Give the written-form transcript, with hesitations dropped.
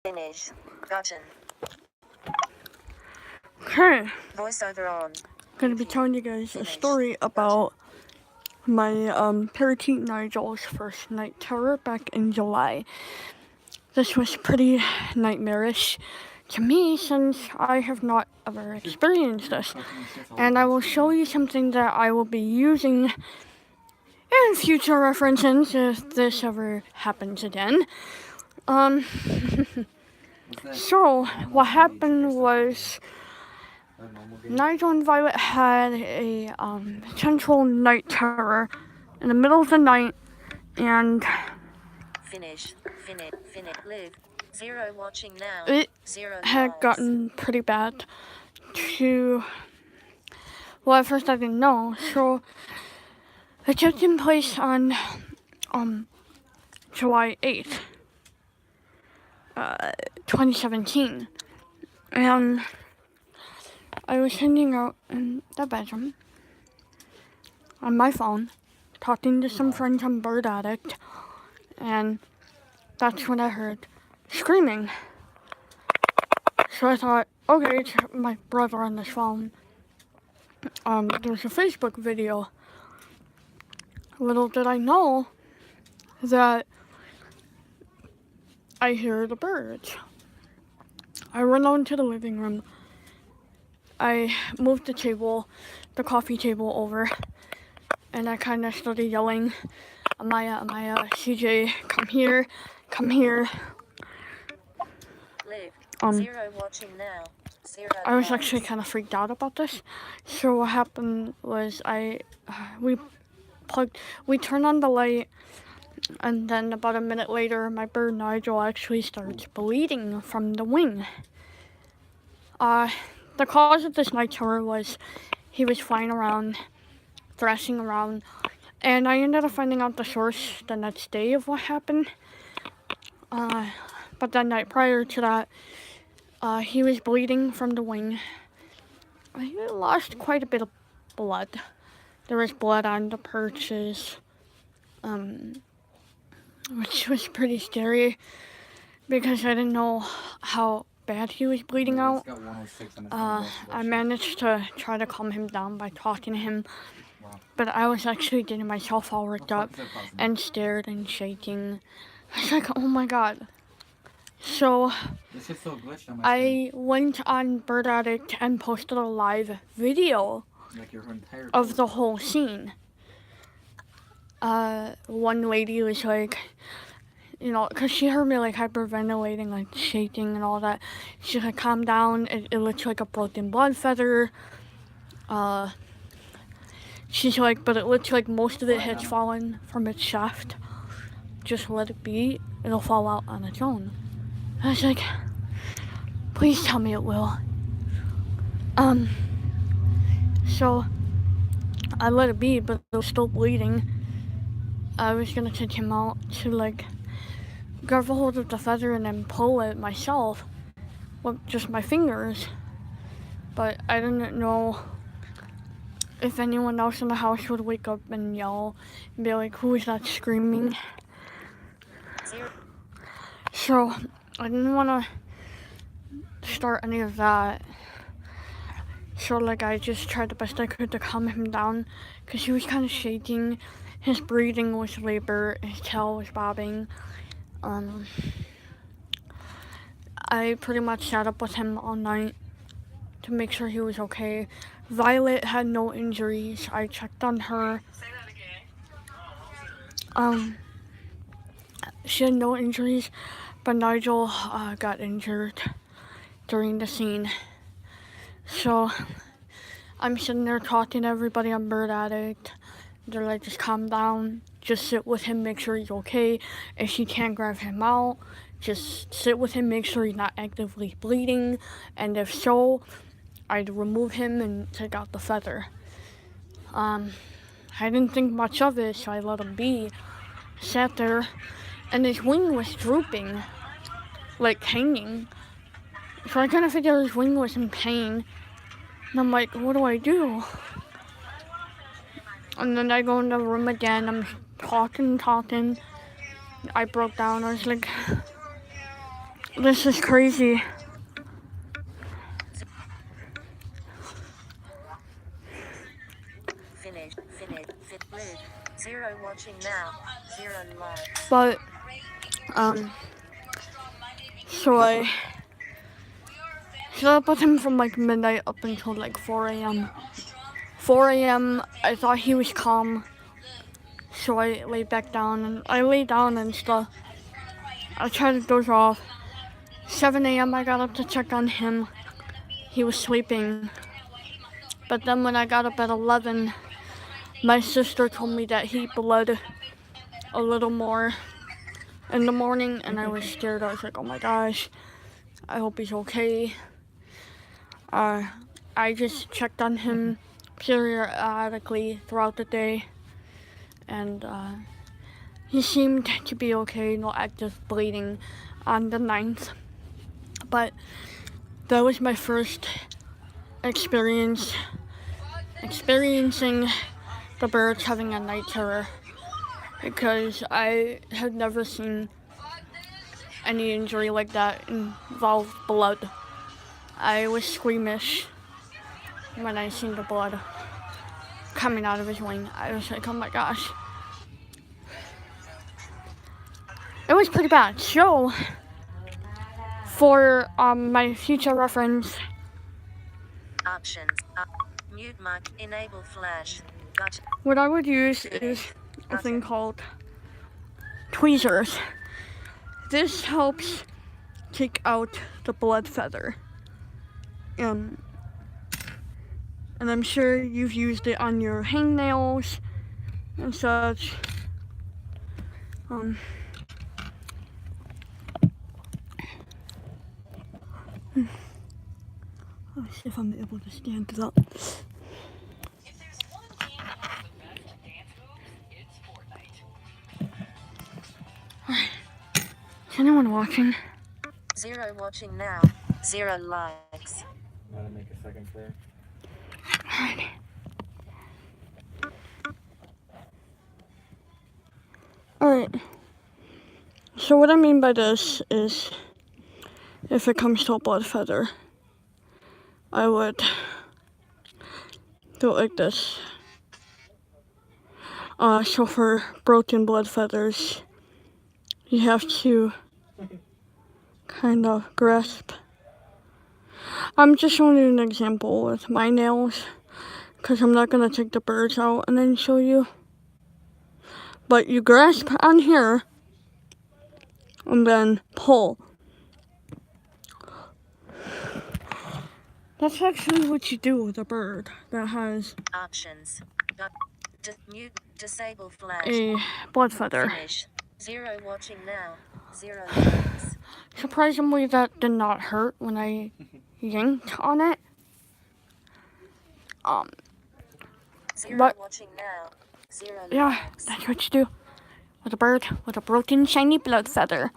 Finish. Button. Okay, Voiceover on. I'm gonna be telling you guys a story about my parakeet Nigel's first night terror back in July. This was pretty nightmarish to me since I have not ever experienced this. And I will show you something that I will be using in future references if this ever happens again. So what happened was Nigel and Violet had a central night terror in the middle of the night, and Finish. Live. 0 watching now. it 0 had logs. gotten pretty bad to, well, at first I didn't know, so it took place on July 8th, 2017, and I was hanging out in the bedroom on my phone, talking to some friends on Bird Addict, and that's when I heard screaming. So I thought, okay, it's my brother on his phone. There was a Facebook video. Little did I know that I hear the birds. I run out into the living room. I moved the coffee table over, and I kind of started yelling, Amaya, CJ, come here. Live. 0 watching now. 0 I was logs. actually kind of freaked out about this. So what happened was we turned on the light, and then about a minute later, my bird Nigel actually starts bleeding from the wing. The cause of this night terror was he was flying around, thrashing around, and I ended up finding out the source the next day of what happened. But that night prior to that, he was bleeding from the wing. He lost quite a bit of blood. There was blood on the perches, which was pretty scary because I didn't know how bad he was bleeding out. I managed to try to calm him down by talking to him, but I was actually getting myself all worked up and scared and shaking. I was like, oh my god. So I went on Bird Addict and posted a live video of the whole scene. One lady was like, because she heard me like hyperventilating, like shaking and all that. She's like, calm down, it looks like a broken blood feather. She's like, but it looks like most of it has fallen from its shaft. Just let it be, it'll fall out on its own. I was like, please tell me it will. So I let it be, but it was still bleeding. I was gonna take him out to like grab a hold of the feather and then pull it myself with just my fingers. But I didn't know if anyone else in the house would wake up and yell and be like, who is that screaming? So I didn't want to start any of that. So like I just tried the best I could to calm him down because he was kind of shaking. His breathing was labor, his tail was bobbing. I pretty much sat up with him all night to make sure he was okay. Violet had no injuries. I checked on her. She had no injuries, but Nigel got injured during the scene. So I'm sitting there talking to everybody on Bird Addict. They're like, just calm down, just sit with him, make sure he's okay. If you can't grab him out, just sit with him, make sure he's not actively bleeding. And if so, I'd remove him and take out the feather. I didn't think much of it, so I let him be. Sat there, and his wing was drooping, like hanging. So I kind of figured his wing was in pain. And I'm like, what do I do? And then I go in the room again. I'm talking. I broke down. I was like, This is crazy. Finish. Live. 0 watching now. 0 likes. But, so I slept with him from like midnight up until like 4 a.m. 4 a.m. I thought he was calm. So I laid back down and I lay down and stuff. I tried to doze off. 7 a.m. I got up to check on him. He was sleeping. But then when I got up at 11, my sister told me that he bled a little more in the morning, and I was scared. I was like, oh my gosh, I hope he's okay. I just checked on him periodically throughout the day, and he seemed to be okay, no active bleeding on the 9th. But that was my first experiencing the birds having a night terror, because I had never seen any injury like that involve blood. I was squeamish when I seen the blood coming out of his wing. I was like, oh my gosh. It was pretty bad. So, for my future reference, Options. Mute mic. Enable flash. Gotcha. what I would use is a thing called tweezers. This helps take out the blood feather. And I'm sure you've used it on your hangnails and such. Let's see if I'm able to stand it up. Alright. Is anyone watching? 0 watching now. 0 likes. Gotta make a second prayer. Alright. Alright. So what I mean by this is, if it comes to a blood feather, I would do it like this. So for broken blood feathers, you have to kind of grasp. I'm just showing you an example with my nails, because I'm not going to take the birds out and then show you. But you grasp on here and then pull. That's actually what you do with a bird that has Options. Mute. Disable flash. a blood feather. Finish. 0 watching now. 0 likes. Surprisingly, that did not hurt when I yanked on it. 0 but- watching now. 0 Yeah, likes. that's what you do with a bird with a broken shiny blood feather.